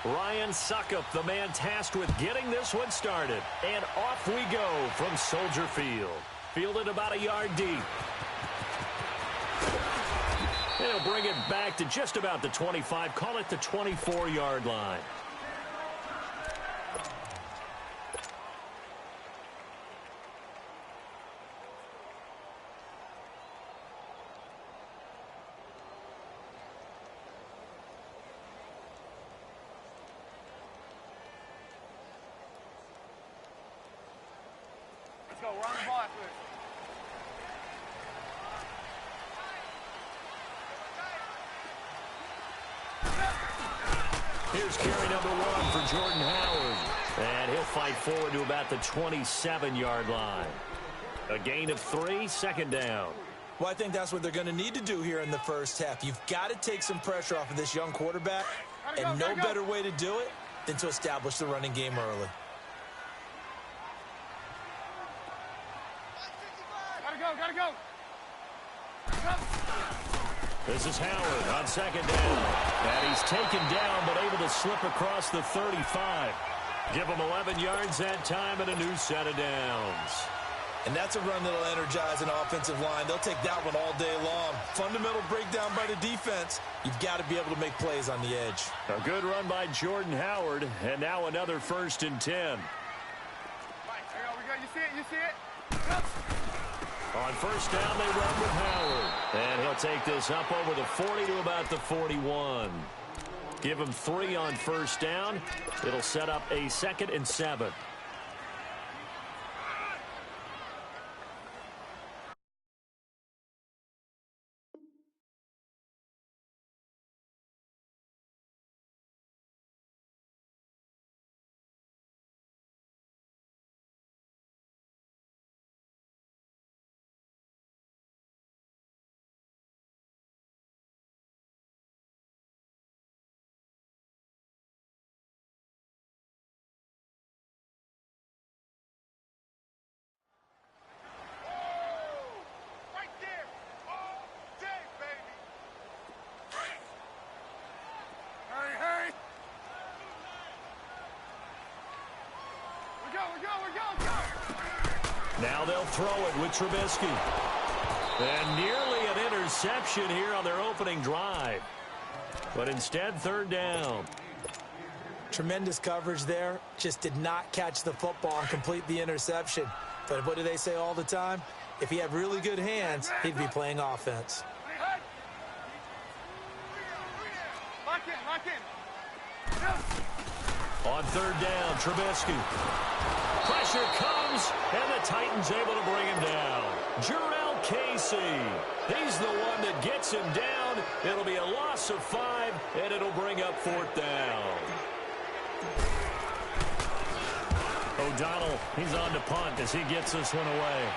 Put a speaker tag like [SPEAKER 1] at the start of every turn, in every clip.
[SPEAKER 1] Ryan Suckup, the man tasked with getting this one started. And off we go from Soldier Field. Fielded about a yard deep. And he'll bring it back to just about the 25. Call it the 24-yard line.
[SPEAKER 2] Go, run the ball after it.
[SPEAKER 1] Here's carry number 1 for Jordan Howard. And he'll fight forward to about the 27-yard line. A gain of 3, second down.
[SPEAKER 3] Well, I think that's what they're going to need to do here in the first half. You've got to take some pressure off of this young quarterback, and no better way to do it than to establish the running game early.
[SPEAKER 2] Gotta go.
[SPEAKER 1] This is Howard on second down. And he's taken down, but able to slip across the 35. Give him 11 yards that time and a new set of downs.
[SPEAKER 3] And that's a run that'll energize an offensive line. They'll take that one all day long. Fundamental breakdown by the defense. You've got to be able to make plays on the edge.
[SPEAKER 1] A good run by Jordan Howard, and now another 1st and 10.
[SPEAKER 2] Right, here we go. You see it?
[SPEAKER 1] On first down, they run with Howard. And he'll take this up over the 40 to about the 41. Give him 3 on first down. It'll set up a 2nd and 7. Now they'll throw it with Trubisky. And nearly an interception here on their opening drive. But instead, 3rd down.
[SPEAKER 3] Tremendous coverage there. Just did not catch the football and complete the interception. But what do they say all the time? If he had really good hands, he'd be playing offense.
[SPEAKER 2] Lock in.
[SPEAKER 1] On 3rd down, Trubisky. Pressure comes, and the Titans able to bring him down. Jurrell Casey. He's the one that gets him down. It'll be a loss of 5, and it'll bring up 4th down. O'Donnell, he's on to punt as he gets this one away.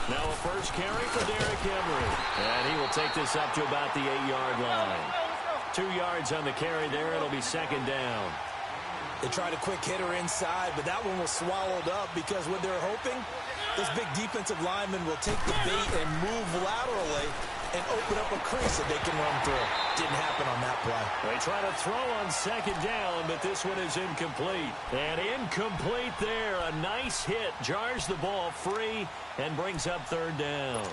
[SPEAKER 1] Now a first carry for Derrick Henry. And he will take this up to about the 8-yard line. 2 yards on the carry there. It'll be 2nd down.
[SPEAKER 3] They tried a quick hitter inside, but that one was swallowed up because what they're hoping, this big defensive lineman will take the bait and move laterally and open up a crease that they can run through. Didn't happen on that play.
[SPEAKER 1] They try to throw on 2nd down, but this one is incomplete. And incomplete there. A nice hit. Jars the ball free and brings up 3rd down.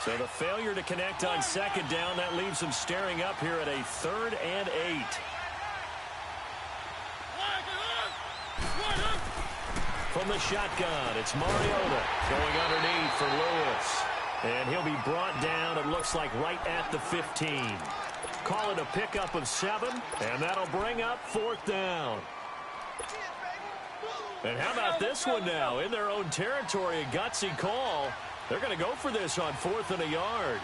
[SPEAKER 1] So the failure to connect on 2nd down, that leaves them staring up here at a 3rd and 8. From the shotgun, it's Mariota going underneath for Lewis. And he'll be brought down, it looks like, right at the 15. Call it a pickup of 7, and that'll bring up 4th down. And how about this one now? In their own territory, a gutsy call. They're going to go for this on 4th and a yard.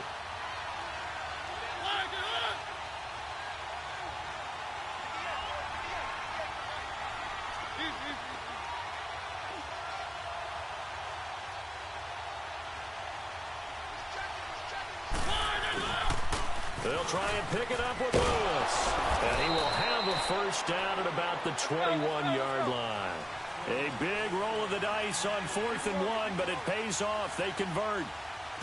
[SPEAKER 1] They'll try and pick it up with Lewis. And he will have a first down at about the 21-yard line. A big roll of the dice on 4th and 1, but it pays off. They convert.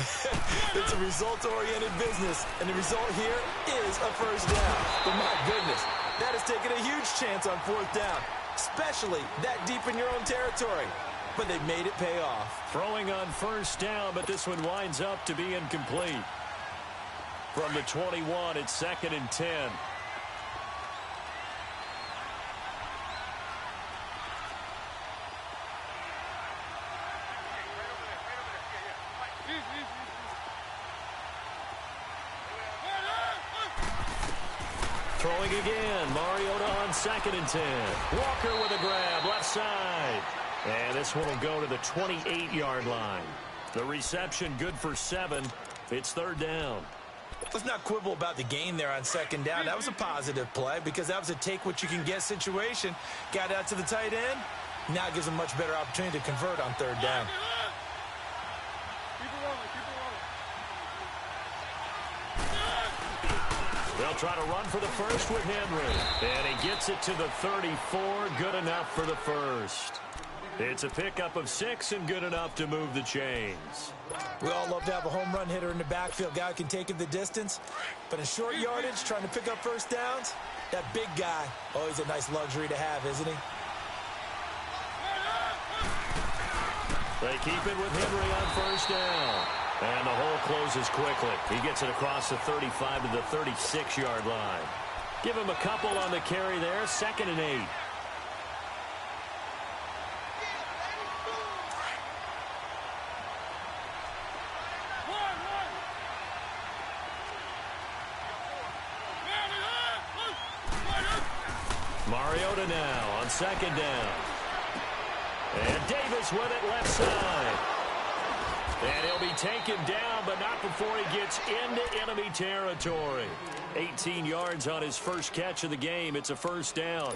[SPEAKER 3] It's a results-oriented business, and the result here is a first down. But my goodness, that has taken a huge chance on 4th down, especially that deep in your own territory. But they made it pay off.
[SPEAKER 1] Throwing on first down, but this one winds up to be incomplete. From the 21, it's 2nd and 10. Throwing again, Mariota on 2nd and 10. Walker with a grab, left side. And this one will go to the 28-yard line. The reception good for 7. It's 3rd down.
[SPEAKER 3] Let's not quibble about the gain there on 2nd down. That was a positive play because that was a take-what-you-can-get situation. Got out to the tight end. Now it gives them a much better opportunity to convert on 3rd down.
[SPEAKER 1] They'll try to run for the first with Henry. And he gets it to the 34. Good enough for the first. It's a pickup of 6 and good enough to move the chains.
[SPEAKER 3] We all love to have a home run hitter in the backfield. Guy who can take it the distance. But in short yardage, trying to pick up first downs, that big guy, always a nice luxury to have, isn't he?
[SPEAKER 1] They keep it with Henry on first down. And the hole closes quickly. He gets it across the 35 to the 36-yard line. Give him a couple on the carry there. 2nd and 8. Mariota now on 2nd down. And Davis with it left side. And he'll be taken down, but not before he gets into enemy territory. 18 yards on his first catch of the game. It's a first down.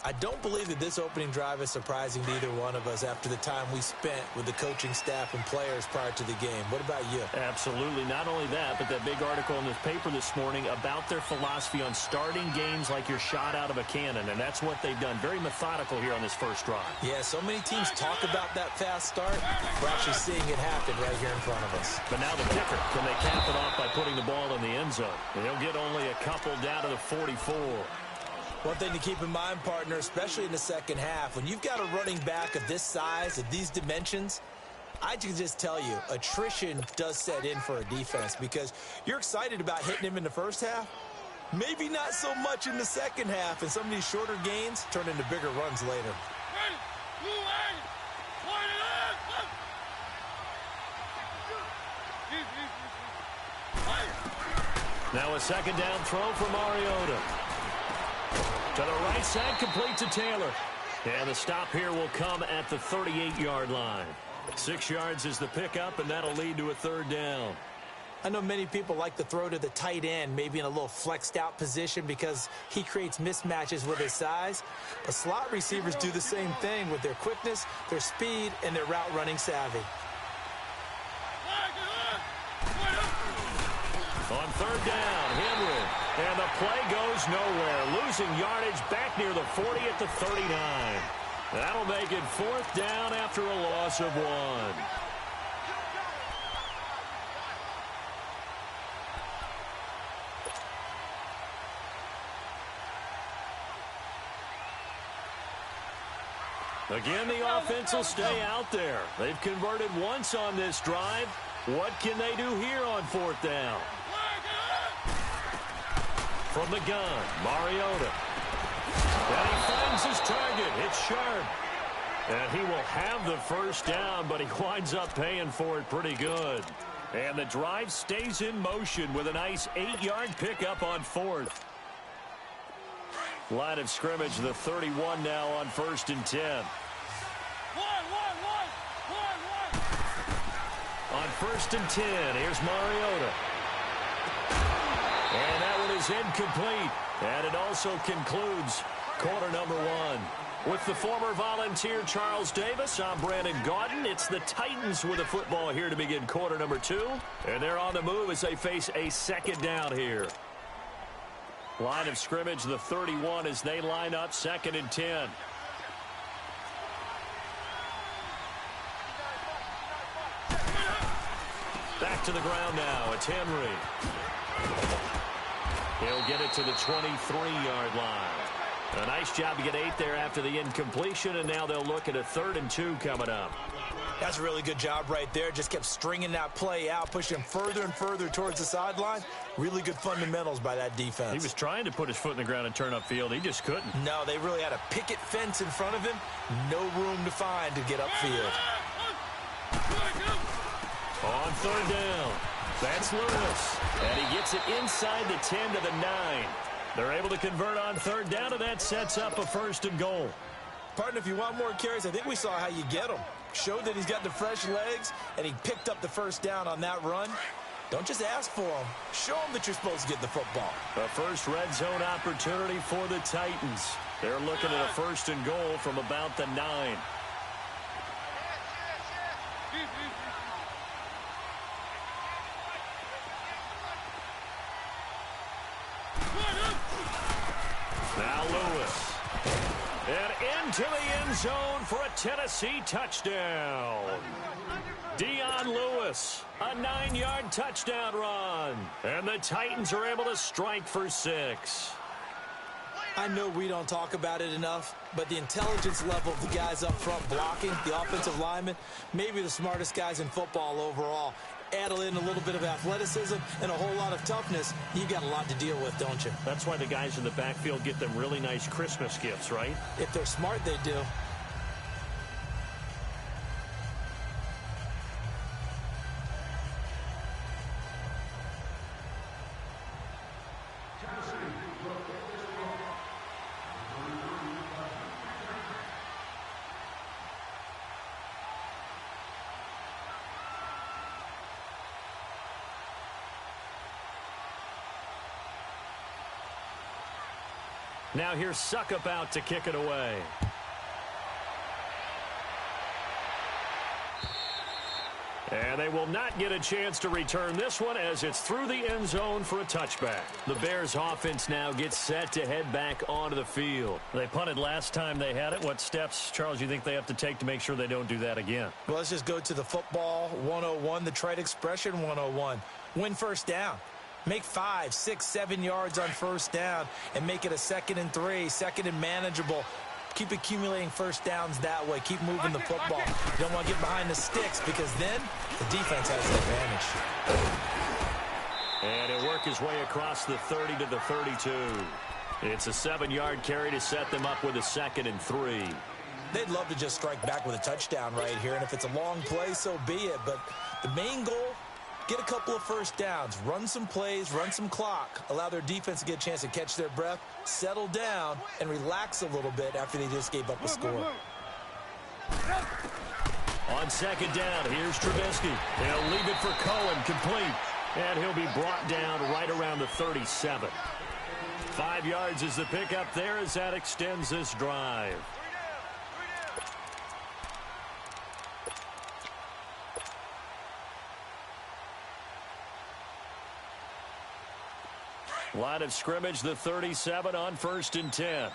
[SPEAKER 3] I don't believe that this opening drive is surprising to either one of us after the time we spent with the coaching staff and players prior to the game. What about you?
[SPEAKER 1] Absolutely. Not only that, but that big article in the paper this morning about their philosophy on starting games like you're shot out of a cannon, and that's what they've done. Very methodical here on this first drive.
[SPEAKER 3] Yeah, so many teams talk about that fast start. We're actually seeing it happen right here in front of us.
[SPEAKER 1] But now the kicker, can they cap it off by putting the ball in the end zone? And he'll get only a couple down to the 44.
[SPEAKER 3] One thing to keep in mind, partner, especially in the second half, when you've got a running back of this size, of these dimensions, I can just tell you, attrition does set in for a defense because you're excited about hitting him in the first half. Maybe not so much in the second half, and some of these shorter gains turn into bigger runs later.
[SPEAKER 1] Now a 2nd down throw for Mariota. To the right side, complete to Taylor. And the stop here will come at the 38-yard line. 6 yards is the pickup, and that'll lead to a 3rd down.
[SPEAKER 3] I know many people like to throw to the tight end, maybe in a little flexed out position because he creates mismatches with his size. But slot receivers do the same thing with their quickness, their speed, and their route running savvy.
[SPEAKER 1] On 3rd down, Henry. And the play goes nowhere. Losing yardage back near the 40 at the 39. That'll make it 4th down after a loss of 1. Again, the offense will stay out there. They've converted once on this drive. What can they do here on 4th down? From the gun, Mariota. And he finds his target. It's Sharp. And he will have the first down, but he winds up paying for it pretty good. And the drive stays in motion with a nice 8-yard pickup on 4th. Line of scrimmage, the 31 now on 1st and 10. On 1st and 10, here's Mariota. And that one is incomplete. And it also concludes quarter number 1. With the former Volunteer Charles Davis, I'm Brandon Gaudin. It's the Titans with the football here to begin quarter number 2. And they're on the move as they face a 2nd down here. Line of scrimmage, the 31 as they line up 2nd and 10. Back to the ground now. It's Henry. He'll get it to the 23-yard line. A nice job to get 8 there after the incompletion, and now they'll look at a 3rd and 2 coming up.
[SPEAKER 3] That's a really good job right there. Just kept stringing that play out, pushing him further and further towards the sideline. Really good fundamentals by that defense.
[SPEAKER 1] He was trying to put his foot in the ground and turn upfield. He just couldn't.
[SPEAKER 3] No, they really had a picket fence in front of him. No room to find to get upfield.
[SPEAKER 1] On 3rd down, that's Lewis. And he gets it inside the 10 to the 9. They're able to convert on 3rd down, and that sets up a 1st and goal.
[SPEAKER 3] Partner, if you want more carries, I think we saw how you get them. Showed that he's got the fresh legs, and he picked up the 1st down on that run. Don't just ask for them. Show them that you're supposed to get the football.
[SPEAKER 1] The first red zone opportunity for the Titans. They're looking at a 1st and goal from about the 9. Now Lewis. And into the end zone for a Tennessee touchdown. Dion Lewis, a 9-yard touchdown run. And the Titans are able to strike for 6.
[SPEAKER 3] I know we don't talk about it enough, but the intelligence level of the guys up front blocking, the offensive linemen, maybe the smartest guys in football overall. Add in a little bit of athleticism and a whole lot of toughness, you got a lot to deal with, don't you?
[SPEAKER 1] That's why the guys in the backfield get them really nice Christmas gifts, right?
[SPEAKER 3] If they're smart, they do.
[SPEAKER 1] Now here's Suckup out to kick it away. And they will not get a chance to return this one as it's through the end zone for a touchback. The Bears offense now gets set to head back onto the field. They punted last time they had it. What steps, Charles, you think they have to take to make sure they don't do that again?
[SPEAKER 3] Well, let's just go to the football 101, the trite expression 101. Win 1st down. Make 5, 6, 7 yards on 1st down and make it a 2nd and 3, 2nd and manageable. Keep accumulating 1st downs that way. Keep moving the football. You don't want to get behind the sticks because then the defense has the advantage.
[SPEAKER 1] And he'll work his way across the 30 to the 32. It's a 7-yard carry to set them up with a 2nd and 3.
[SPEAKER 3] They'd love to just strike back with a touchdown right here, and if it's a long play, so be it. But the main goal, get a couple of 1st downs, run some plays, run some clock, allow their defense to get a chance to catch their breath, settle down, and relax a little bit after they just gave up a score.
[SPEAKER 1] On 2nd down, here's Trubisky. He'll leave it for Cohen, complete. And he'll be brought down right around the 37. 5 yards is the pickup there as that extends this drive. Line of scrimmage, the 37 on 1st and 10.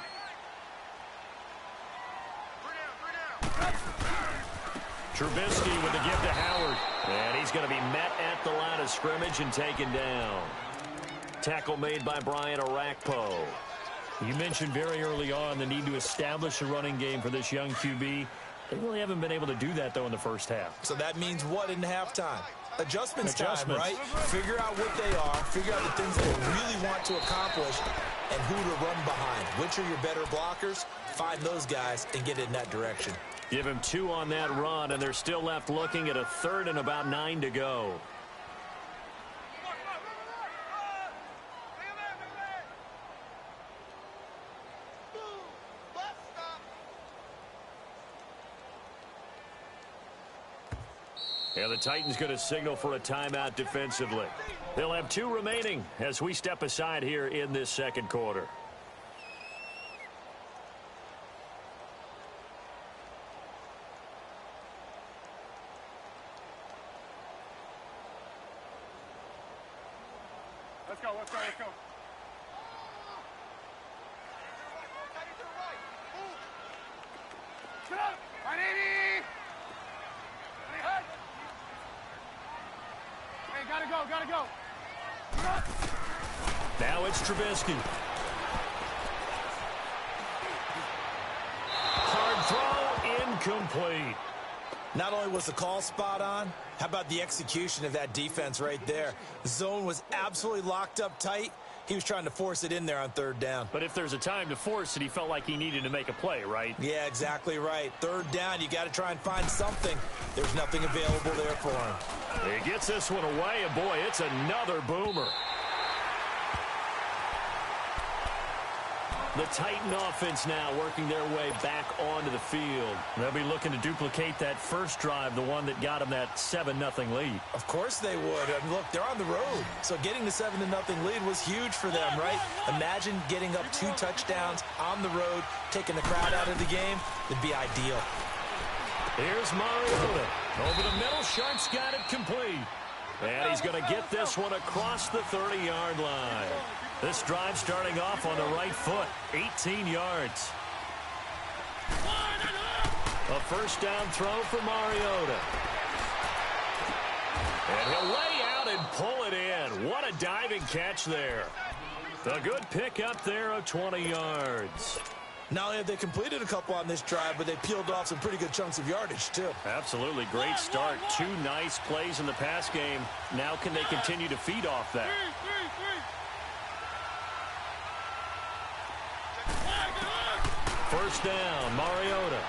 [SPEAKER 1] Trubisky with the give to Howard. And he's going to be met at the line of scrimmage and taken down. Tackle made by Brian Orakpo. You mentioned very early on the need to establish a running game for this young QB. They really haven't been able to do that, though, in the first half.
[SPEAKER 3] So that means what in halftime? Adjustments time, right? Figure out what they are, figure out the things they really want to accomplish, and who to run behind. Which are your better blockers? Find those guys and get in that direction.
[SPEAKER 1] Give him 2 on that run, and they're still left looking at a 3rd and about 9 to go. And the Titans going to signal for a timeout defensively. They'll have 2 remaining as we step aside here in this 2nd quarter.
[SPEAKER 2] Let's go, let's go, let's go. Hey, gotta go, gotta go.
[SPEAKER 1] Now it's Trubisky. Hard throw, incomplete.
[SPEAKER 3] Not only was the call spot on, how about the execution of that defense right there? The zone was absolutely locked up tight. He was trying to force it in there on third down.
[SPEAKER 1] But if there's a time to force it, he felt like he needed to make a play, right?
[SPEAKER 3] Yeah, exactly right. Third down, you got to try and find something. There's nothing available there for him.
[SPEAKER 1] He gets this one away, and boy, it's another boomer. The Titan offense now working their way back onto the field. They'll be looking to duplicate that first drive, the one that got them that 7-0 lead.
[SPEAKER 3] Of course they would. And look, they're on the road. So getting the 7-0 lead was huge for them, right? Imagine getting up 2 touchdowns on the road, taking the crowd out of the game. It'd be ideal.
[SPEAKER 1] Here's Mariota. Over the middle, Sharp's got it complete. And he's going to get this one across the 30-yard line. This drive starting off on the right foot, 18 yards. A first down throw for Mariota. And he'll lay out and pull it in. What a diving catch there. A good pickup there of 20 yards.
[SPEAKER 3] Not only have they completed a couple on this drive, but they peeled off some pretty good chunks of yardage, too.
[SPEAKER 1] Absolutely. Great start. 2 nice plays in the pass game. Now can they continue to feed off that? First down, Mariota.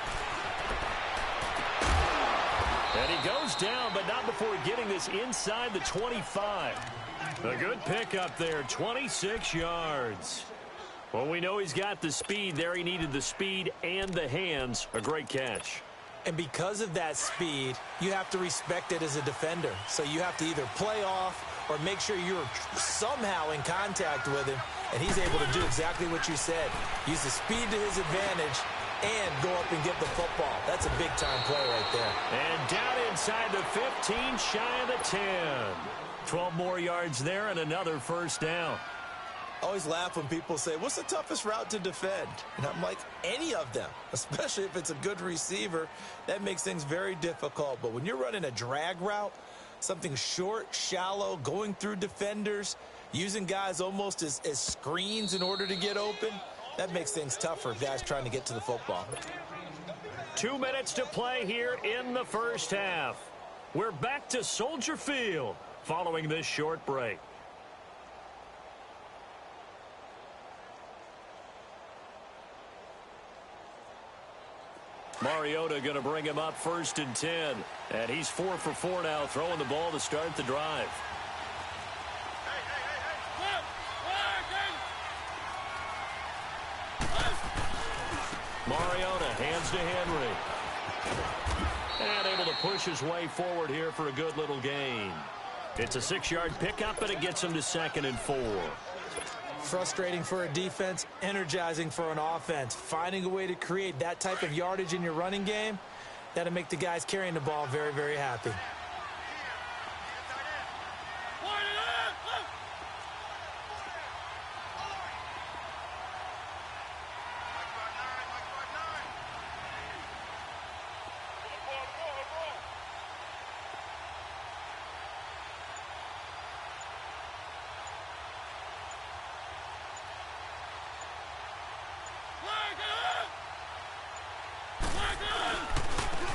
[SPEAKER 1] And he goes down, but not before getting this inside the 25. A good pickup there, 26 yards. Well, we know he's got the speed there. He needed the speed and the hands. A great catch.
[SPEAKER 3] And because of that speed, you have to respect it as a defender. So you have to either play off or make sure you're somehow in contact with him. And he's able to do exactly what you said. Use the speed to his advantage and go up and get the football. That's a big-time play right there.
[SPEAKER 1] And down inside the 15, shy of the 10. 12 more yards there and another first down.
[SPEAKER 3] I always laugh when people say, what's the toughest route to defend? And I'm like, any of them, especially if it's a good receiver. That makes things very difficult. But when you're running a drag route, something short, shallow, going through defenders, using guys almost as screens in order to get open, that makes things tougher, guys trying to get to the football.
[SPEAKER 1] 2 minutes to play here in the first half. We're back to Soldier Field following this short break. Mariota going to bring him up 1st and 10. And he's 4 for 4 now, throwing the ball to start the drive. Mariota hands to Henry. And able to push his way forward here for a good little gain. It's a 6-yard pickup, and it gets him to 2nd and 4.
[SPEAKER 3] Frustrating for a defense, energizing for an offense. Finding a way to create that type of yardage in your running game, that'll make the guys carrying the ball very, very happy.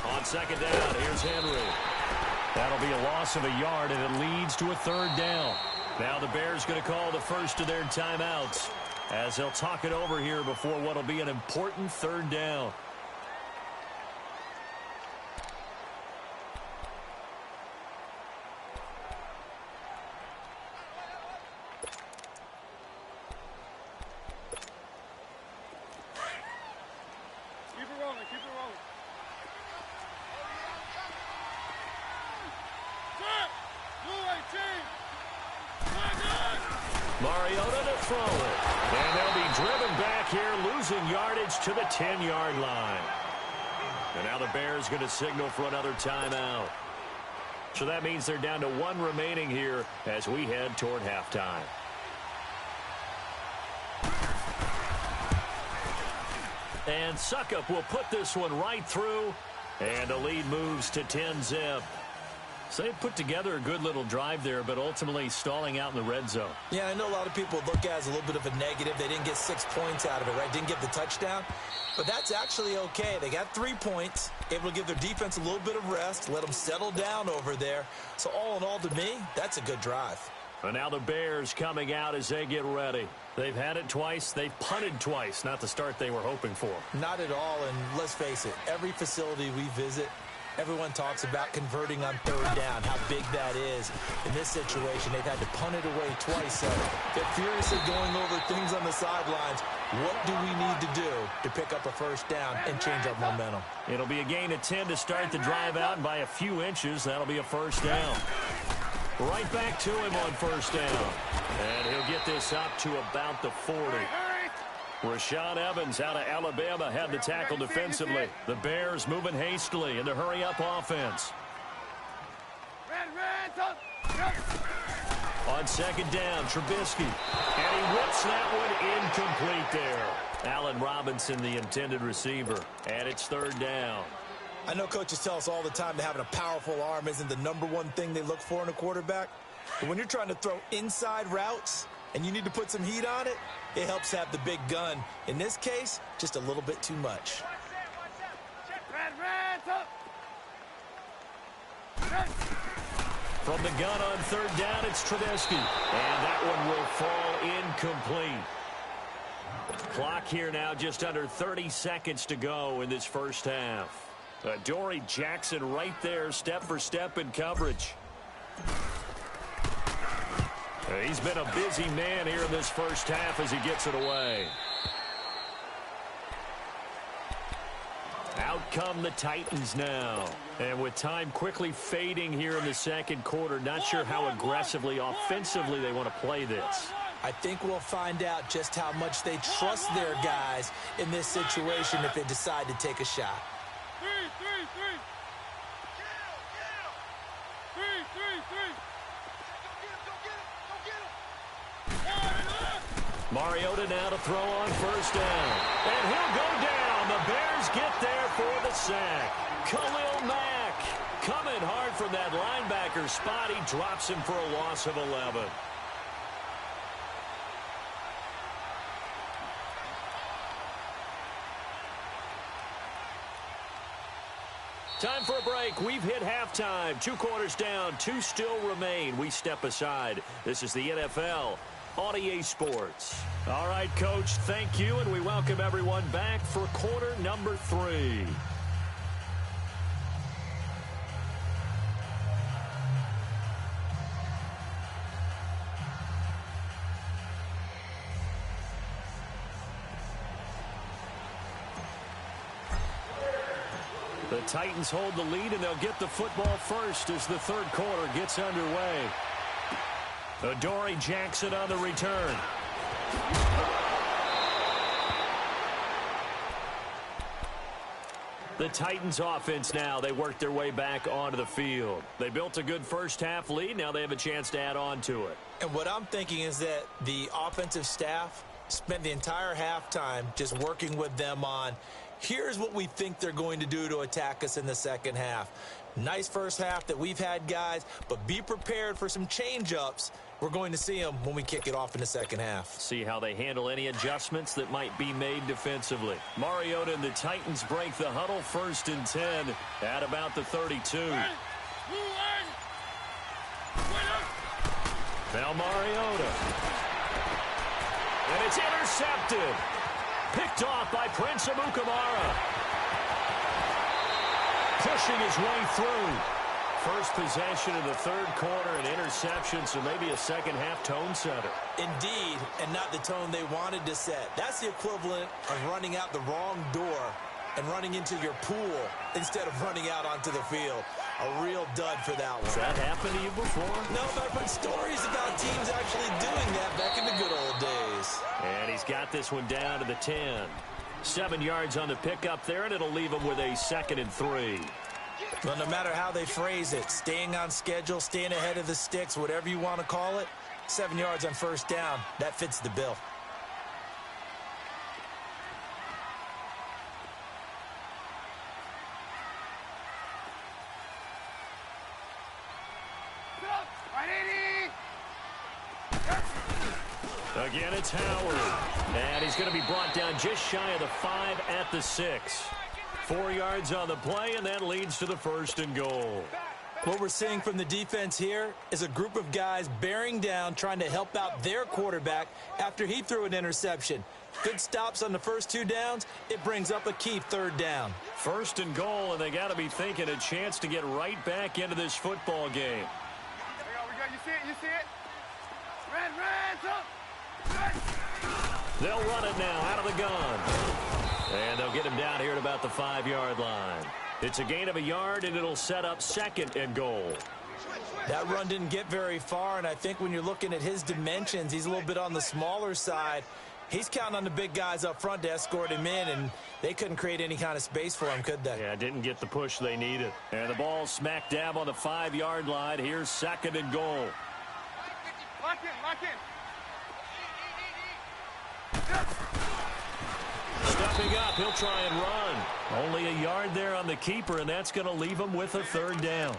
[SPEAKER 1] On 2nd down, here's Henry. That'll be a loss of a yard, and it leads to a 3rd down. Now the Bears going to call the first of their timeouts as they'll talk it over here before what'll be an important 3rd down. Mariota to throw it. And they'll be driven back here, losing yardage to the 10-yard line. And now the Bears going to signal for another timeout. So that means they're down to 1 remaining here as we head toward halftime. And Suckup will put this one right through, and the lead moves to 10-zip. So they put together a good little drive there, but ultimately stalling out in the red zone.
[SPEAKER 3] Yeah, I know a lot of people look at it as a little bit of a negative. They didn't get 6 points out of it, right? Didn't get the touchdown. But that's actually okay. They got 3 points, able to give their defense a little bit of rest, let them settle down over there. So all in all, to me, that's a good drive.
[SPEAKER 1] And now the Bears coming out as they get ready. They've had it twice. They've punted twice. Not the start they were hoping for.
[SPEAKER 3] Not at all, and let's face it, every facility we visit, everyone talks about converting on third down, how big that is. In this situation, they've had to punt it away twice. So they're furiously going over things on the sidelines. What do we need to do to pick up a first down and change our momentum?
[SPEAKER 1] It'll be a gain of 10 to start the drive out, and by a few inches, that'll be a first down. Right back to him on first down. And he'll get this up to about the 40. Rashaan Evans out of Alabama had the tackle defensively. The Bears moving hastily in the hurry-up offense. On second down, Trubisky. And he whips that one incomplete there. Allen Robinson, the intended receiver. And it's third down.
[SPEAKER 3] I know coaches tell us all the time that having a powerful arm isn't the #1 thing they look for in a quarterback. But when you're trying to throw inside routes and you need to put some heat on it, it helps have the big gun. In this case, just a little bit too much.
[SPEAKER 1] From the gun on third down, it's Trubisky. And that one will fall incomplete. Clock here now, just under 30 seconds to go in this first half. Adoree Jackson right there, step for step in coverage. He's been a busy man here in this first half as he gets it away. Out come the Titans now. And with time quickly fading here in the second quarter, not sure how aggressively, offensively they want to play this.
[SPEAKER 3] I think we'll find out just how much they trust their guys in this situation if they decide to take a shot.
[SPEAKER 1] Mariota now to throw on first down. And he'll go down. The Bears get there for the sack. Khalil Mack coming hard from that linebacker spot. He drops him for a loss of 11. Time for a break. We've hit halftime. 2 quarters down. 2 still remain. We step aside. This is the NFL on EA Sports. All right, Coach, thank you, and we welcome everyone back for quarter number 3. The Titans hold the lead, and they'll get the football first as the third quarter gets underway. Adoree Jackson on the return. The Titans offense now, they work their way back onto the field. They built a good first half lead. Now they have a chance to add on to it.
[SPEAKER 3] And what I'm thinking is that the offensive staff spent the entire halftime just working with them on, here's what we think they're going to do to attack us in the second half. Nice first half that we've had, guys, but be prepared for some change-ups. We're going to see them when we kick it off in the second half.
[SPEAKER 1] See how they handle any adjustments that might be made defensively. Mariota and the Titans break the huddle, 1st and 10 at about the 32. Now Mariota. And it's intercepted. Picked off by Prince Amukamara. Pushing his way through. First possession of the third quarter, an interception, so maybe a second half tone setter.
[SPEAKER 3] Indeed, and not the tone they wanted to set. That's the equivalent of running out the wrong door and running into your pool instead of running out onto the field. A real dud for that one.
[SPEAKER 1] Has that happened to you before?
[SPEAKER 3] No, but I've heard stories about teams actually doing that back in the good old days.
[SPEAKER 1] And he's got this one down to the 10. 7 yards on the pickup there, and it'll leave him with a 2nd and 3.
[SPEAKER 3] Well, no matter how they phrase it, staying on schedule, staying ahead of the sticks, whatever you want to call it, 7 yards on first down, that fits the bill.
[SPEAKER 1] Again, it's Howard. And he's going to be brought down just shy of the 5 at the 6. 4 yards on the play, and that leads to the 1st and goal.
[SPEAKER 3] What we're seeing from the defense here is a group of guys bearing down, trying to help out their quarterback after he threw an interception. Good stops on the first 2 downs. It brings up a key 3rd down.
[SPEAKER 1] 1st and goal, and they got to be thinking a chance to get right back into this football game.
[SPEAKER 2] You see it? You see it? Red, up!
[SPEAKER 1] They'll run it now out of the gun. And they'll get him down here at about the 5-yard line. It's a gain of a yard, and it'll set up 2nd and goal.
[SPEAKER 3] That run didn't get very far, and I think when you're looking at his dimensions, he's a little bit on the smaller side. He's counting on the big guys up front to escort him in, and they couldn't create any kind of space for him, could they?
[SPEAKER 1] Yeah, didn't get the push they needed. And the ball smack dab on the 5-yard line. Here's 2nd and goal.
[SPEAKER 2] Lock in.
[SPEAKER 1] Stepping up, he'll try and run. Only a yard there on the keeper, and that's going to leave him with a 3rd down.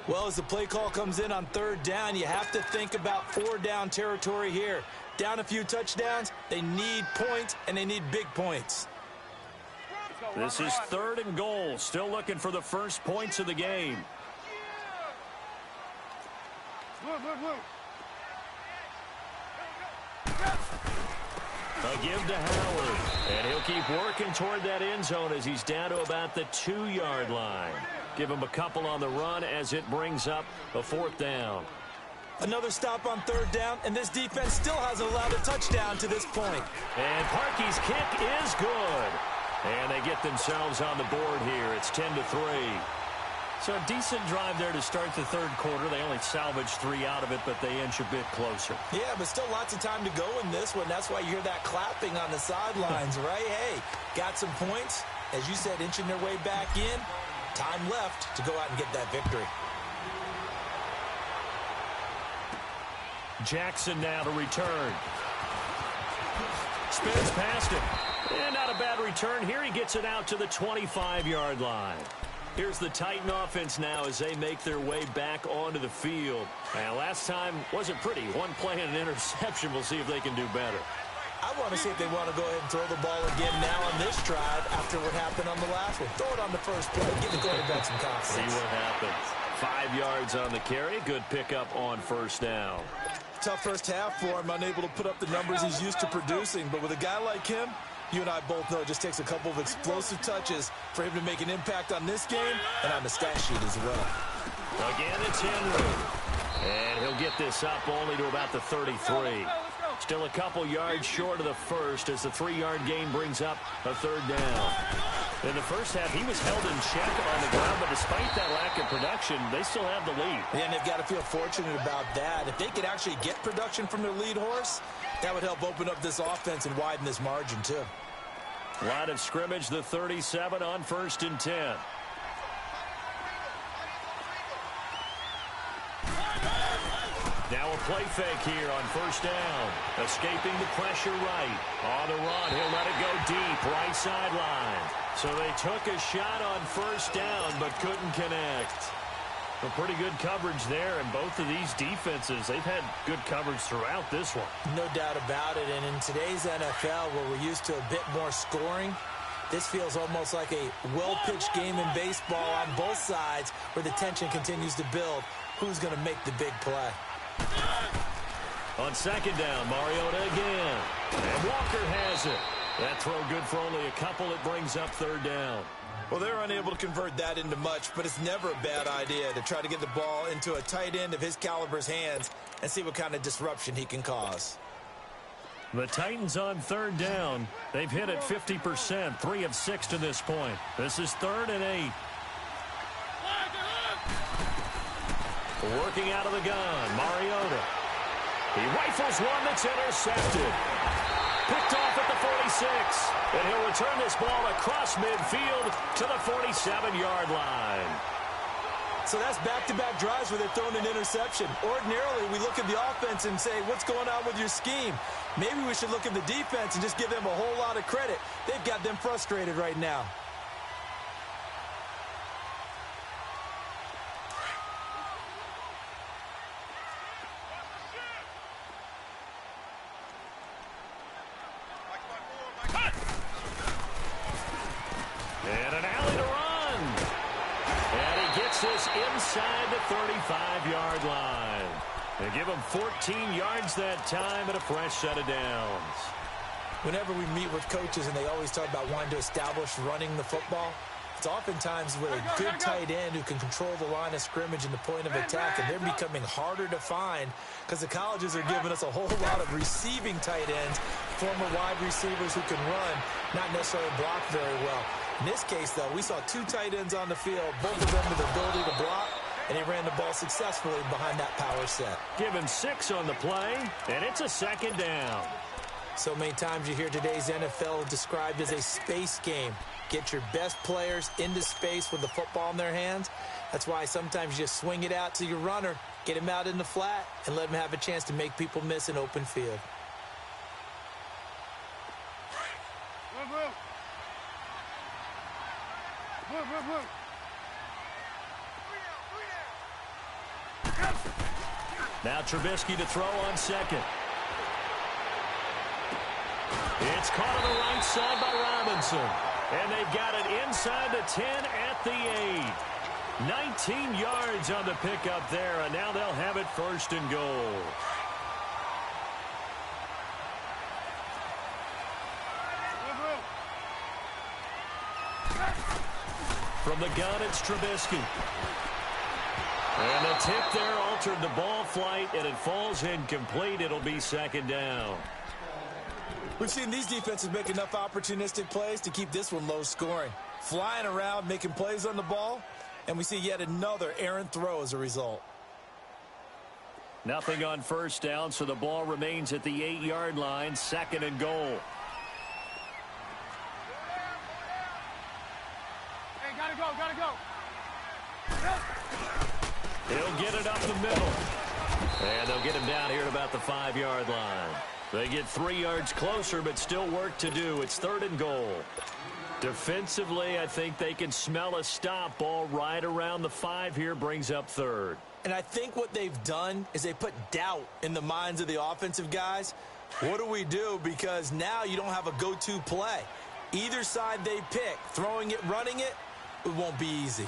[SPEAKER 3] Well, as the play call comes in on 3rd down, you have to think about 4-down territory here. Down a few touchdowns, they need points, and they need big points.
[SPEAKER 1] This is 3rd and goal. Still looking for the first points of the game.
[SPEAKER 2] Blue.
[SPEAKER 1] A give to Howard. And he'll keep working toward that end zone as he's down to about the 2-yard line. Give him a couple on the run as it brings up a 4th down.
[SPEAKER 3] Another stop on 3rd down, and this defense still hasn't allowed a touchdown to this point.
[SPEAKER 1] And Parkey's kick is good. And they get themselves on the board here. It's 10-3. So a decent drive there to start the 3rd quarter. They only salvaged 3 out of it, but they inch a bit closer.
[SPEAKER 3] Yeah, but still lots of time to go in this one. That's why you hear that clapping on the sidelines, right? Hey, got some points. As you said, inching their way back in. Time left to go out and get that victory.
[SPEAKER 1] Jackson now to return. Spins past him. And not a bad return here. He gets it out to the 25-yard line. Here's the Titan offense now as they make their way back onto the field. And last time wasn't pretty. One play and an interception. We'll see if they can do better.
[SPEAKER 3] I want to see if they want to go ahead and throw the ball again now on this drive after what happened on the last one. Throw it on the first play. Give the quarterback some confidence.
[SPEAKER 1] See what happens. 5 yards on the carry. Good pickup on 1st down.
[SPEAKER 3] Tough first half for him. Unable to put up the numbers he's used to producing. But with a guy like him, you and I both know it just takes a couple of explosive touches for him to make an impact on this game and on the stat sheet as well.
[SPEAKER 1] Again, it's Henry. And he'll get this up only to about the 33. Still a couple yards short of the 1st as the 3-yard gain brings up a 3rd down. In the first half, he was held in check on the ground, but despite that lack of production, they still have the lead.
[SPEAKER 3] And they've got to feel fortunate about that. If they could actually get production from their lead horse, that would help open up this offense and widen this margin, too.
[SPEAKER 1] Line of scrimmage, the 37 on 1st and 10. Now a play fake here on 1st down. Escaping the pressure right. On the run, he'll let it go deep, right sideline. So they took a shot on 1st down, but couldn't connect. A pretty good coverage there, and both of these defenses, they've had good coverage throughout this one.
[SPEAKER 3] No doubt about it, and in today's NFL, where we're used to a bit more scoring, this feels almost like a well-pitched game in baseball on both sides where the tension continues to build. Who's going to make the big play?
[SPEAKER 1] On 2nd down, Mariota again. And Walker has it. That throw good for only a couple. It brings up 3rd down.
[SPEAKER 3] Well, they're unable to convert that into much, but it's never a bad idea to try to get the ball into a tight end of his caliber's hands and see what kind of disruption he can cause.
[SPEAKER 1] The Titans on 3rd down. They've hit it 50%, 3 of 6 to this point. This is 3rd and 8. Working out of the gun, Mariota. He rifles one that's intercepted. Picked off at the 46. And he'll return this ball across midfield to the 47-yard line.
[SPEAKER 3] So that's back-to-back drives where they're throwing an interception. Ordinarily, we look at the offense and say, what's going on with your scheme? Maybe we should look at the defense and just give them a whole lot of credit. They've got them frustrated right now.
[SPEAKER 1] takes this inside the 35-yard line. They give him 14 yards that time and a fresh set of downs.
[SPEAKER 3] Whenever we meet with coaches and they always talk about wanting to establish running the football, it's oftentimes with a good tight end who can control the line of scrimmage and the point of attack, and they're becoming harder to find because the colleges are giving us a whole lot of receiving tight ends, former wide receivers who can run, not necessarily block very well. In this case, though, we saw two tight ends on the field, both of them with the ability to block, and he ran the ball successfully behind that power set.
[SPEAKER 1] Give him 6 on the play, and it's a second down.
[SPEAKER 3] So many times you hear today's NFL described as a space game. Get your best players into space with the football in their hands. That's why sometimes you just swing it out to your runner, get him out in the flat, and let him have a chance to make people miss an open field.
[SPEAKER 1] Now Trubisky to throw on second. It's caught on the right side by Robinson. And they've got it inside the 10 at the 8. 19 yards on the pickup there, and now they'll have it first and goal. From the gun, it's Trubisky. And the tip there altered the ball flight, and it falls incomplete. It'll be second down.
[SPEAKER 3] We've seen these defenses make enough opportunistic plays to keep this one low scoring. Flying around, making plays on the ball, and we see yet another errant throw as a result.
[SPEAKER 1] Nothing on first down, so the ball remains at the 8-yard line, second and goal.
[SPEAKER 2] Hey, gotta go.
[SPEAKER 1] He'll get it up the middle. And they'll get him down here at about the 5-yard line. They get 3 yards closer, but still work to do. It's third and goal. Defensively, I think they can smell a stop. Ball right around the 5 here, brings up third.
[SPEAKER 3] And I think what they've done is they put doubt in the minds of the offensive guys. What do we do? Because now you don't have a go-to play. Either side they pick, throwing it, running it, it won't be easy.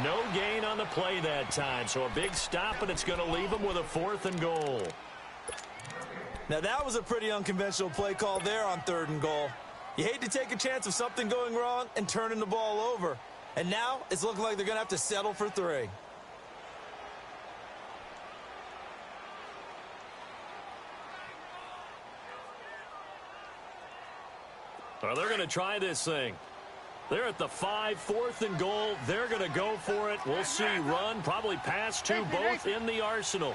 [SPEAKER 1] No gain on the play that time, so a big stop, and it's going to leave them with a 4th and goal.
[SPEAKER 3] Now that was a pretty unconventional play call there on 3rd and goal. You hate to take a chance of something going wrong and turning the ball over. And now it's looking like they're going to have to settle for 3.
[SPEAKER 1] Well, they're going to try this thing. They're at the 5, 4th and goal. They're going to go for it. We'll see run, probably pass to both in the arsenal.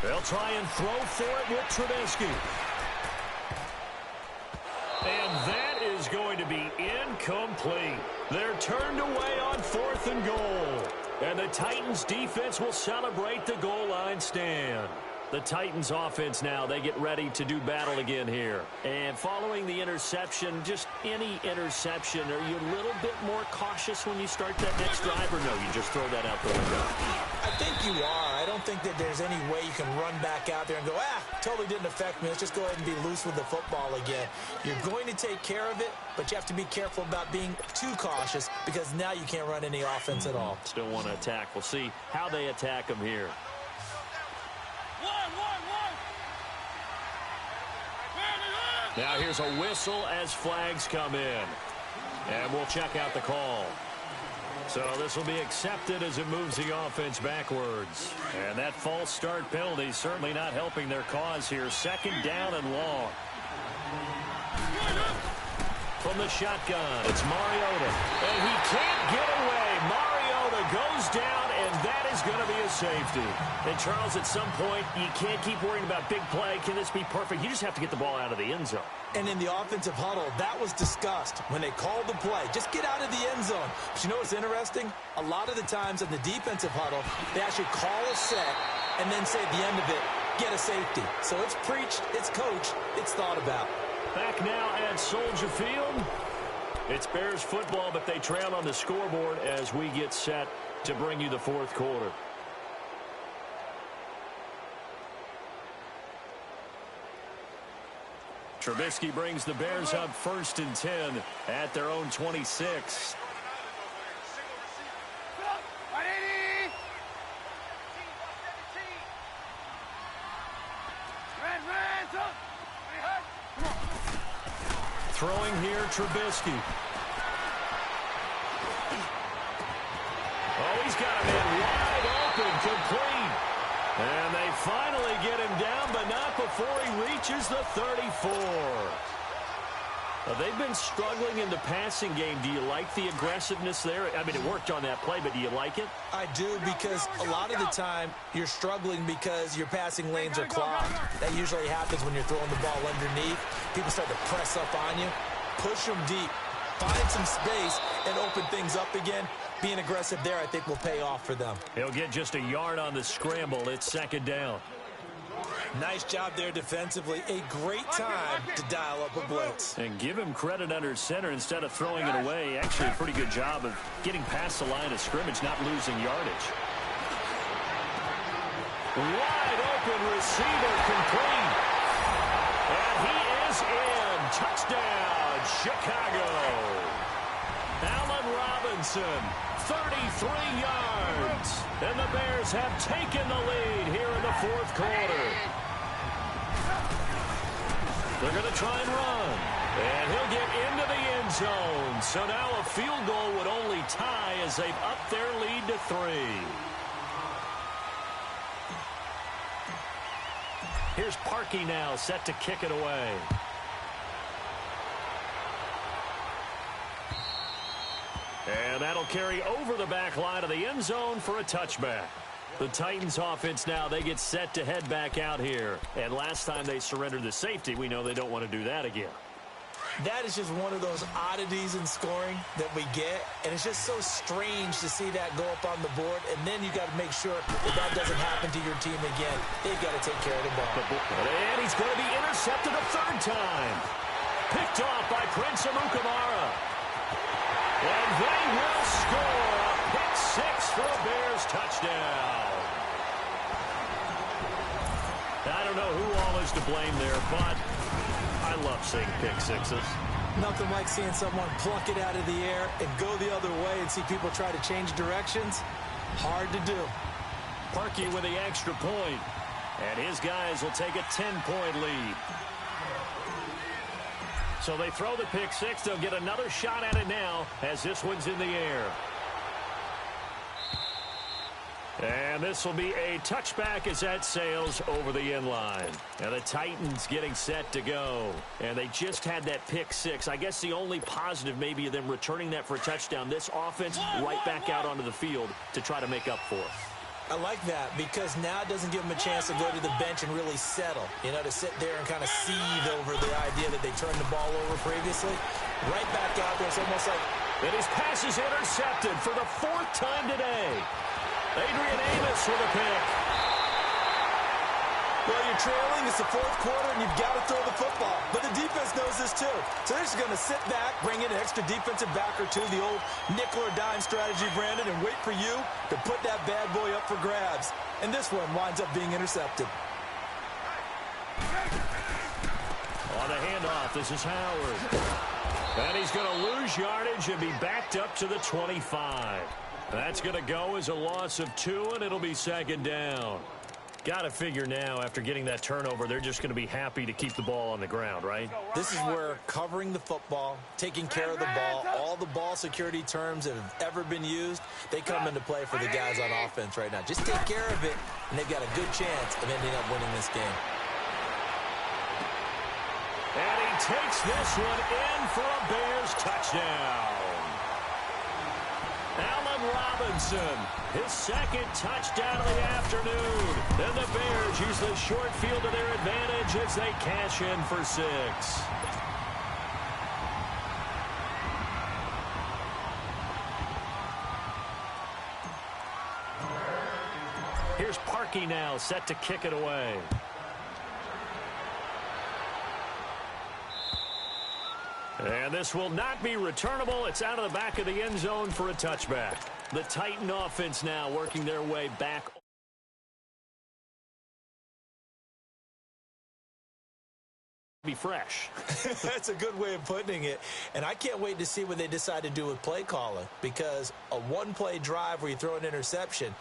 [SPEAKER 1] They'll try and throw for it with Trubisky. And that is going to be incomplete. They're turned away on 4th and goal. And the Titans defense will celebrate the goal line stand. The Titans offense now, they get ready to do battle again here. And following the interception, just any interception, are you a little bit more cautious when you start that next drive, or no, you just throw that out the window?
[SPEAKER 3] I think you are. I don't think that there's any way you can run back out there and go, totally didn't affect me. Let's just go ahead and be loose with the football again. You're going to take care of it, but you have to be careful about being too cautious because now you can't run any offense at all.
[SPEAKER 1] Still want to attack. We'll see how they attack them here. Now here's a whistle as flags come in. And we'll check out the call. So this will be accepted as it moves the offense backwards. And that false start penalty certainly not helping their cause here. Second down and long. From the shotgun, it's Mariota. And he can't get away. Mariota goes down, and that is going to be a safety. And, Charles, at some point, you can't keep worrying about big play. Can this be perfect? You just have to get the ball out of the end zone.
[SPEAKER 3] And in the offensive huddle, that was discussed when they called the play. Just get out of the end zone. But you know what's interesting? A lot of the times in the defensive huddle, they actually call a set and then say at the end of it, get a safety. So it's preached, it's coached, it's thought about.
[SPEAKER 1] Back now at Soldier Field. It's Bears football, but they trail on the scoreboard as we get set to bring you the fourth quarter. Trubisky brings the Bears up 1st and 10 at their own 26. Throwing here, Trubisky. Oh, he's got a man wide open, complete. And they finally get him down, but not before he reaches the 34. They've been struggling in the passing game. Do you like the aggressiveness there? I mean, it worked on that play, but do you like it?
[SPEAKER 3] I do, because a lot of the time you're struggling because your passing lanes are clogged. That usually happens when you're throwing the ball underneath. People start to press up on you. Push them deep. Find some space and open things up again. Being aggressive there, I think, will pay off for them.
[SPEAKER 1] He'll get just a yard on the scramble. It's 2nd down.
[SPEAKER 3] Nice job there defensively. A great time to dial up a blitz.
[SPEAKER 1] And give him credit under center instead of throwing it away. Actually, a pretty good job of getting past the line of scrimmage, not losing yardage. Wide open receiver, complete. And he is in. Touchdown, Chicago. Allen Robinson, 33 yards. And the Bears have taken the lead here in the 4th quarter. They're going to try and run. And he'll get into the end zone. So now a field goal would only tie as they've upped their lead to 3. Here's Parkey now, set to kick it away. And that'll carry over the back line of the end zone for a touchback. The Titans offense now, they get set to head back out here. And last time they surrendered the safety, we know they don't want to do that again.
[SPEAKER 3] That is just one of those oddities in scoring that we get. And it's just so strange to see that go up on the board. And then you got to make sure that that doesn't happen to your team again. They've got to take care of the ball.
[SPEAKER 1] And he's going to be intercepted a 3rd time. Picked off by Prince Amukamara. And they will score a pick 6 for a Bears touchdown. I don't know who all is to blame there, but I love seeing pick 6s.
[SPEAKER 3] Nothing like seeing someone pluck it out of the air and go the other way and see people try to change directions. Hard to do.
[SPEAKER 1] Parkey with the extra point. And his guys will take a 10-point lead. So they throw the pick 6. They'll get another shot at it now as this one's in the air. And this will be a touchback as that sails over the end line. And the Titans getting set to go. And they just had that pick 6. I guess the only positive maybe of them returning that for a touchdown. This offense right back out onto the field to try to make up for it.
[SPEAKER 3] I like that because now it doesn't give them a chance to go to the bench and really settle. You know, to sit there and kind of seethe over the idea that they turned the ball over previously. Right back out there. It's almost like...
[SPEAKER 1] And his pass is intercepted for the 4th time today. Adrian Amos with a pick.
[SPEAKER 3] Well, you're trailing. It's the 4th quarter, and you've got to throw the football. But the defense knows this, too. So they're just going to sit back, bring in an extra defensive back or two, the old nickel or dime strategy, Brandon, and wait for you to put that bad boy up for grabs. And this one winds up being intercepted.
[SPEAKER 1] On the handoff, this is Howard. And he's going to lose yardage and be backed up to the 25. That's going to go as a loss of 2, and it'll be 2nd down. Got to figure now, after getting that turnover, they're just going to be happy to keep the ball on the ground, right?
[SPEAKER 3] This is where covering the football, taking care of the ball, all the ball security terms that have ever been used, they come into play for the guys on offense right now. Just take care of it, and they've got a good chance of ending up winning this game.
[SPEAKER 1] And he takes this one in for a Bears touchdown. Allen Robinson, his 2nd touchdown of the afternoon. And the Bears use the short field to their advantage as they cash in for 6. Here's Parkey now, set to kick it away. And this will not be returnable. It's out of the back of the end zone for a touchback. The Titan offense now working their way back. be fresh.
[SPEAKER 3] That's a good way of putting it. And I can't wait to see what they decide to do with play calling, because a one-play drive where you throw an interception,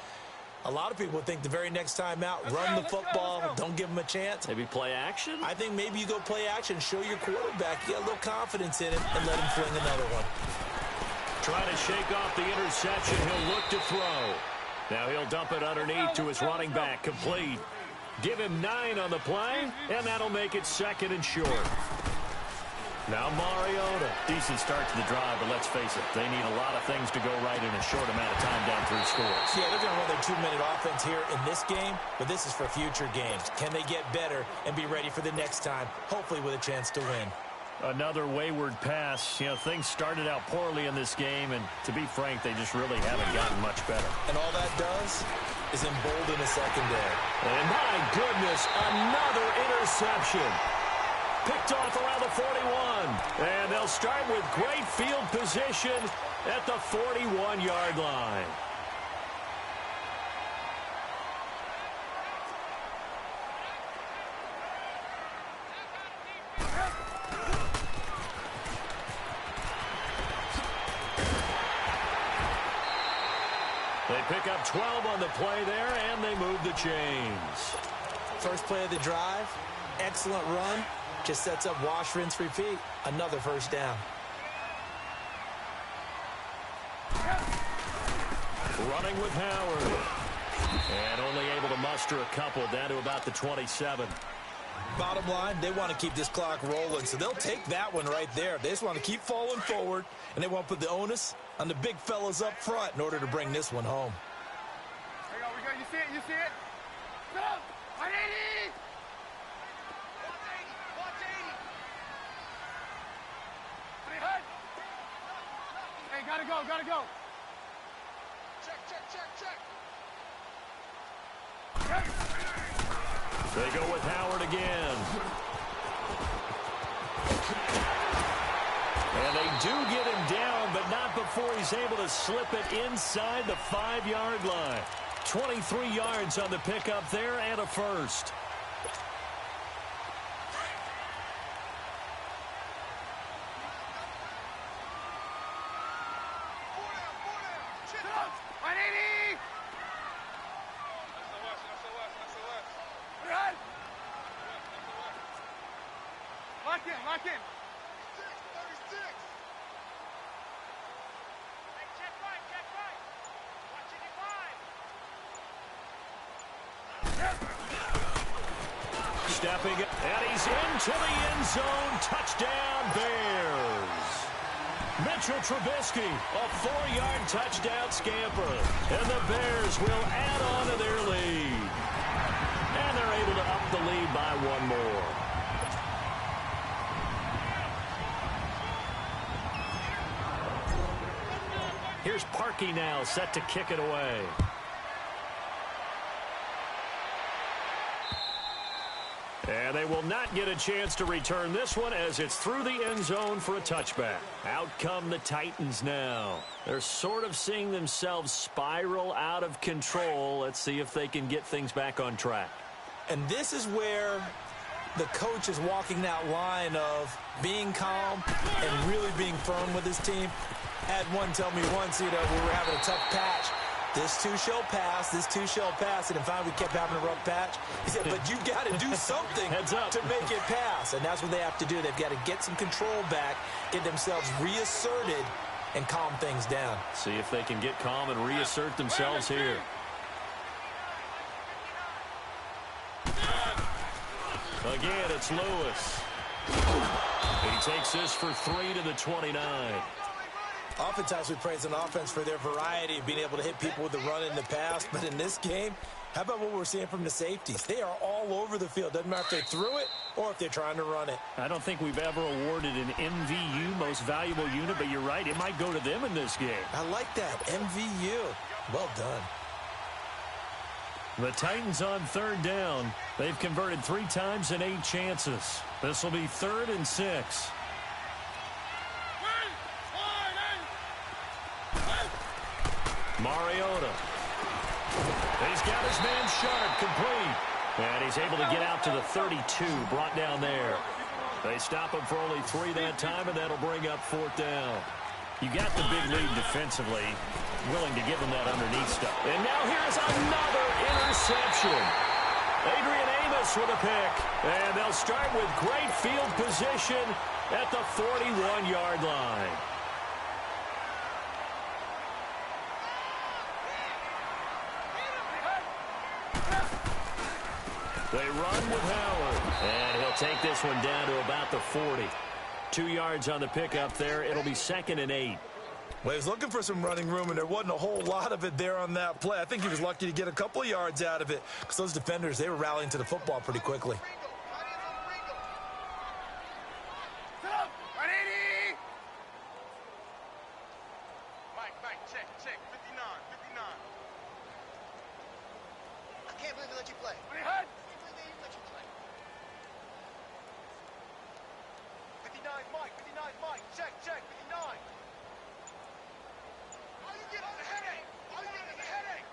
[SPEAKER 3] a lot of people think the very next time out, run the football, don't give them a chance.
[SPEAKER 1] Maybe play action?
[SPEAKER 3] I think maybe you go play action, show your quarterback you got a little confidence in it, and let him fling another one.
[SPEAKER 1] Trying to shake off the interception. He'll look to throw. Now he'll dump it underneath to his running back. Complete. Give him 9 on the play, and that'll make it 2nd and short. Now Mariota. Decent start to the drive, but let's face it, they need a lot of things to go right in a short amount of time down 3 scores.
[SPEAKER 3] Yeah, they're going to run their 2-minute offense here in this game, but this is for future games. Can they get better and be ready for the next time, hopefully with a chance to win?
[SPEAKER 1] Another wayward pass. You know, things started out poorly in this game, and to be frank, they just really haven't gotten much better.
[SPEAKER 3] And all that does is embolden a secondary.
[SPEAKER 1] And my goodness, another interception. Picked off around the 41. And they'll start with great field position at the 41-yard line. They pick up 12 on the play there, and they move the chains.
[SPEAKER 3] First play of the drive, excellent run. Just sets up wash, rinse, repeat. Another first down.
[SPEAKER 1] Running with Howard. And only able to muster a couple down to about the 27.
[SPEAKER 3] Bottom line, they want to keep this clock rolling, so they'll take that one right there. They just want to keep falling forward, and they want to put the onus on the big fellas up front in order to bring this one home.
[SPEAKER 2] There you go, we go. You see it? You see it? Go! 180! 180! Hey, gotta go, gotta go. Check, check, check, check.
[SPEAKER 1] They go with Howard again. And they do get him down, but not before he's able to slip it inside the 5-yard line. 23 yards on the pickup there and a first.
[SPEAKER 2] Lock in, lock in. 36. Hey, check right, check right. Watching it 5.
[SPEAKER 1] Stepping, and he's into the end zone. Touchdown, Bears. Mitchell Trubisky, a 4-yard touchdown scamper. And the Bears will add on to their lead. And they're able to up the lead by 1 more. Here's Parkey now, set to kick it away. And they will not get a chance to return this one as it's through the end zone for a touchback. Out come the Titans now. They're sort of seeing themselves spiral out of control. Let's see if they can get things back on track.
[SPEAKER 3] And this is where the coach is walking that line of being calm and really being firm with his team. Had one tell me once, we were having a tough patch. This too shall pass, this too shall pass. And finally we kept having a rough patch. He said, but you've got to do something to make it pass. And that's what they have to do. They've got to get some control back, get themselves reasserted, and calm things down.
[SPEAKER 1] See if they can get calm and reassert themselves here. Again, it's Lewis. He takes this for 3 to the 29.
[SPEAKER 3] Oftentimes we praise an offense for their variety of being able to hit people with the run in the pass. But in this game, how about what we're seeing from the safeties? They are all over the field. Doesn't matter if they threw it or if they're trying to run it.
[SPEAKER 1] I don't think we've ever awarded an MVU, most valuable unit, but you're right. It might go to them in this game.
[SPEAKER 3] I like that. MVU. Well done.
[SPEAKER 1] The Titans on 3rd down. They've converted 3 times in 8 chances. This will be 3rd and 6. Mariota. He's got his man Sharp complete. And he's able to get out to the 32, brought down there. They stop him for only 3 that time, and that'll bring up 4th down. You got the big lead defensively, willing to give him that underneath stuff. And now here's another interception. Adrian Amos with a pick. And they'll start with great field position at the 41-yard line. They run with Howard. And he'll take this one down to about the 40. 2 yards on the pickup there. It'll be 2nd and 8.
[SPEAKER 3] Well, he was looking for some running room, and there wasn't a whole lot of it there on that play. I think he was lucky to get a couple of yards out of it because those defenders, they were rallying to the football pretty quickly.
[SPEAKER 2] Mike, check, 59, 59.
[SPEAKER 4] I can't believe they let you play.
[SPEAKER 2] What do you had? 59, Mike, check, 59. How you get on the headache? How you get on the headache?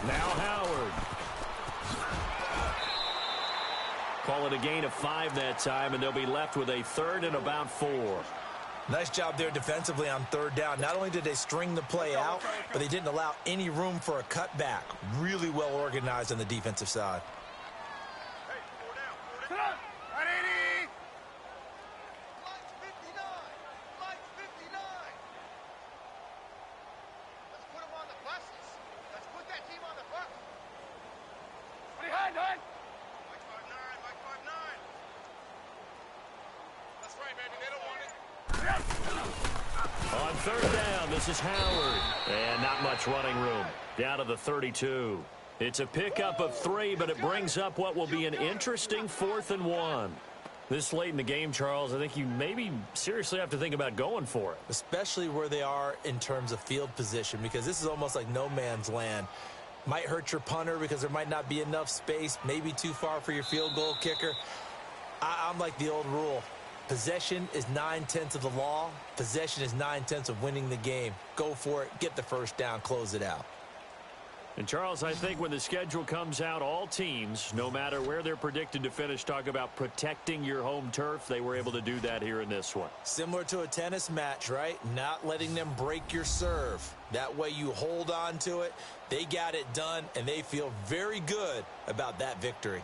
[SPEAKER 1] Now Howard. Call it a gain of 5 that time, and they'll be left with a 3rd and about 4.
[SPEAKER 3] Nice job there defensively on 3rd down. Not only did they string the play out, but they didn't allow any room for a cutback. Really well organized on the defensive side.
[SPEAKER 2] Hey, 4 down, 4 down. 180.
[SPEAKER 4] Lights 59. Lights 59. Let's put them on the buses. Let's put that team on the bus.
[SPEAKER 2] What do you had, Hunt?
[SPEAKER 4] Mike 5'9", Mike 5'9".
[SPEAKER 2] That's right, baby, they don't want it.
[SPEAKER 1] On 3rd down, this is Howard. And not much running room. Down to the 32. It's a pickup of 3, but it brings up what will be an interesting 4th and 1. This late in the game, Charles, I think you maybe seriously have to think about going for it.
[SPEAKER 3] Especially where they are in terms of field position, because this is almost like no man's land. Might hurt your punter because there might not be enough space, maybe too far for your field goal kicker. I'm like the old rule. Possession is 9/10 of the law. Possession is 9/10 of winning the game. Go for it. Get the 1st down. Close it out.
[SPEAKER 1] And, Charles, I think when the schedule comes out, all teams, no matter where they're predicted to finish, talk about protecting your home turf. They were able to do that here in this one.
[SPEAKER 3] Similar to a tennis match, right? Not letting them break your serve. That way you hold on to it. They got it done, and they feel very good about that victory.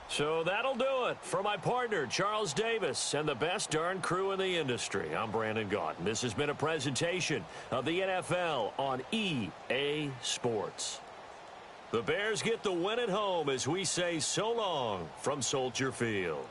[SPEAKER 1] So that'll do it. For my partner, Charles Davis, and the best darn crew in the industry, I'm Brandon Gaudin. This has been a presentation of the NFL on EA Sports. The Bears get the win at home as we say so long from Soldier Field.